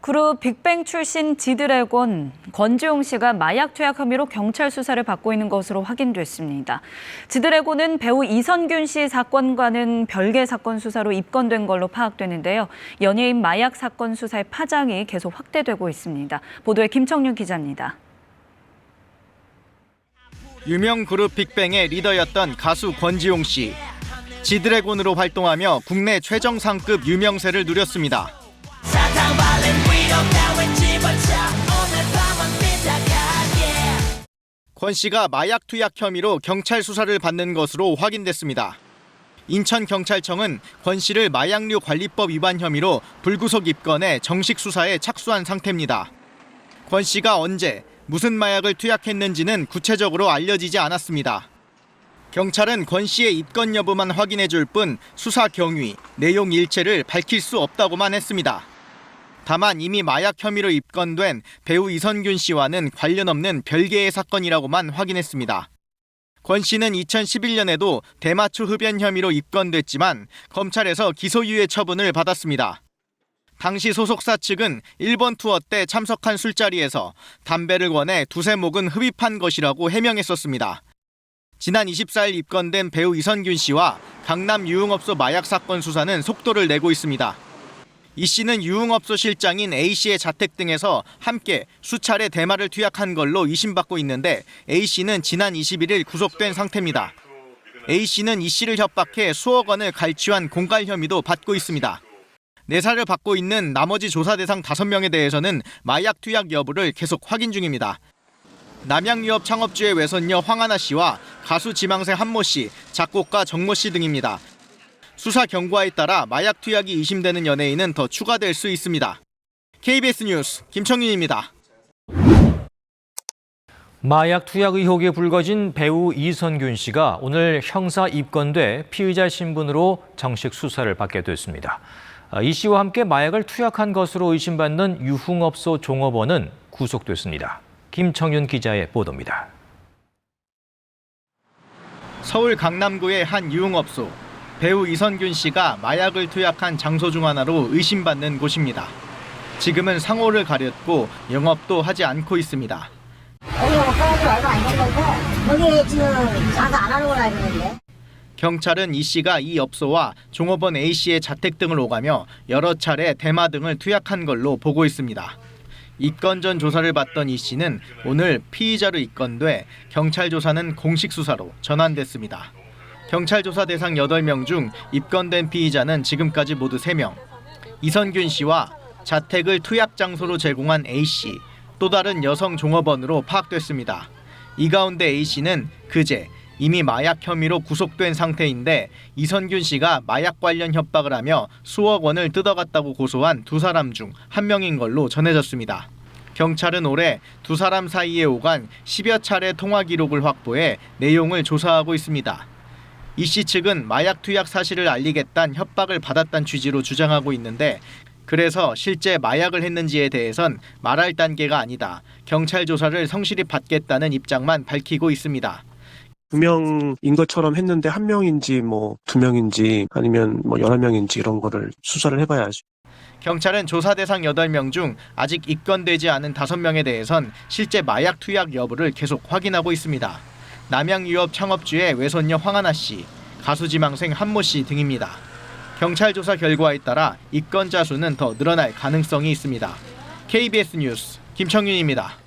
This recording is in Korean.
그룹 빅뱅 출신 지드래곤 권지용 씨가 마약 투약 혐의로 경찰 수사를 받고 있는 것으로 확인됐습니다. 지드래곤은 배우 이선균 씨 사건과는 별개 사건 수사로 입건된 걸로 파악되는데요. 연예인 마약 사건 수사의 파장이 계속 확대되고 있습니다. 보도에 김청윤 기자입니다. 유명 그룹 빅뱅의 리더였던 가수 권지용 씨. 지드래곤으로 활동하며 국내 최정상급 유명세를 누렸습니다. 권 씨가 마약 투약 혐의로 경찰 수사를 받는 것으로 확인됐습니다. 인천경찰청은 권 씨를 마약류 관리법 위반 혐의로 불구속 입건해 정식 수사에 착수한 상태입니다. 권 씨가 언제, 무슨 마약을 투약했는지는 구체적으로 알려지지 않았습니다. 경찰은 권 씨의 입건 여부만 확인해 줄 뿐 수사 경위, 내용 일체를 밝힐 수 없다고만 했습니다. 다만 이미 마약 혐의로 입건된 배우 이선균 씨와는 관련 없는 별개의 사건이라고만 확인했습니다. 권 씨는 2011년에도 대마초 흡연 혐의로 입건됐지만 검찰에서 기소유예 처분을 받았습니다. 당시 소속사 측은 일본 투어 때 참석한 술자리에서 담배를 권해 두세 목은 흡입한 것이라고 해명했었습니다. 지난 24일 입건된 배우 이선균 씨와 강남 유흥업소 마약 사건 수사는 속도를 내고 있습니다. 이 씨는 유흥업소 실장인 A 씨의 자택 등에서 함께 수차례 대마를 투약한 걸로 의심받고 있는데 A 씨는 지난 21일 구속된 상태입니다. A 씨는 이 씨를 협박해 수억 원을 갈취한 공갈 혐의도 받고 있습니다. 내사를 받고 있는 나머지 조사 대상 5명에 대해서는 마약 투약 여부를 계속 확인 중입니다. 남양유업 창업주의 외손녀 황하나 씨와 가수 지망생 한모 씨, 작곡가 정모 씨 등입니다. 수사 경과에 따라 마약 투약이 의심되는 연예인은 더 추가될 수 있습니다. KBS 뉴스 김청윤입니다. 마약 투약 의혹에 불거진 배우 이선균 씨가 오늘 형사 입건돼 피의자 신분으로 정식 수사를 받게 됐습니다. 이 씨와 함께 마약을 투약한 것으로 의심받는 유흥업소 종업원은 구속됐습니다. 김청윤 기자의 보도입니다. 서울 강남구의 한 유흥업소. 배우 이선균 씨가 마약을 투약한 장소 중 하나로 의심받는 곳입니다. 지금은 상호를 가렸고 영업도 하지 않고 있습니다. 여기 지금 장사 안 하는 걸로 알고 있는데. 경찰은 이 씨가 이 업소와 종업원 A 씨의 자택 등을 오가며 여러 차례 대마 등을 투약한 걸로 보고 있습니다. 입건 전 조사를 받던 이 씨는 오늘 피의자로 입건돼 경찰 조사는 공식 수사로 전환됐습니다. 경찰 조사 대상 8명 중 입건된 피의자는 지금까지 모두 3명. 이선균 씨와 자택을 투약 장소로 제공한 A 씨, 또 다른 여성 종업원으로 파악됐습니다. 이 가운데 A 씨는 그제 이미 마약 혐의로 구속된 상태인데 이선균 씨가 마약 관련 협박을 하며 수억 원을 뜯어갔다고 고소한 두 사람 중 한 명인 걸로 전해졌습니다. 경찰은 올해 두 사람 사이에 오간 10여 차례 통화 기록을 확보해 내용을 조사하고 있습니다. 이 씨 측은 마약 투약 사실을 알리겠다는 협박을 받았다는 취지로 주장하고 있는데 그래서 실제 마약을 했는지에 대해선 말할 단계가 아니다. 경찰 조사를 성실히 받겠다는 입장만 밝히고 있습니다. 2명인 것처럼 했는데 1명인지 2명인지 아니면 11명인지 이런 거를 수사를 해봐야지. 경찰은 조사 대상 8명 중 아직 입건되지 않은 5명에 대해선 실제 마약 투약 여부를 계속 확인하고 있습니다. 남양유업 창업주의 외손녀 황하나 씨, 가수 지망생 한모 씨 등입니다. 경찰 조사 결과에 따라 입건자 수는 더 늘어날 가능성이 있습니다. KBS 뉴스 김청윤입니다.